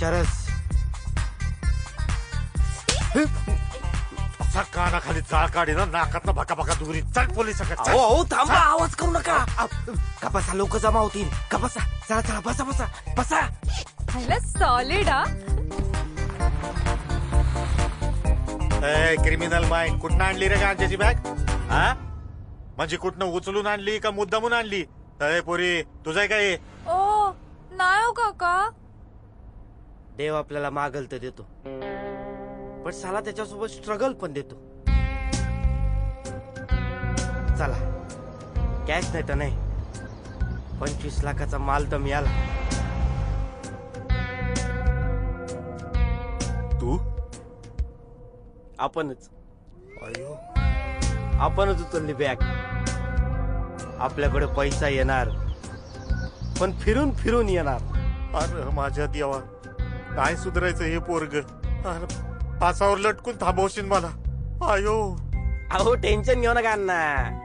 विचारस. कानाखाली जाळ काढी ना नाकात भका भका दुरी. चल पोलिसाकडे. हो थांबा, आवाज करू नका. कपासा लोक जमा होतील. कपासा चला चला, बसा बसा बसा. सॉलिड. क्रिमिनल माइंड कुठनं आणली रे गांजाची बॅग? हा म्हणजे कुठनं उचलून आणली का मुद्दामून आणली? अरे पोरी तुझं काय? ओ नाही हो काका. देव आपल्याला मागल तर देतो, पण साला त्याच्यासोबत स्ट्रगल पण देतो. चला, कॅश नाही तर नाही, 25 लाखाचा माल तर मिळाला. तू? आपणच अयो, आपणच उचलली बॅग. आपल्याकडे पैसा येणार, पण फिरून फिरून येणार. अरे माझ्या देवा, काय सुधारायचं हे पोरग? फासावर लटकून थांबवशील मला. आयो, अहो टेन्शन घेऊ नका अण्णा.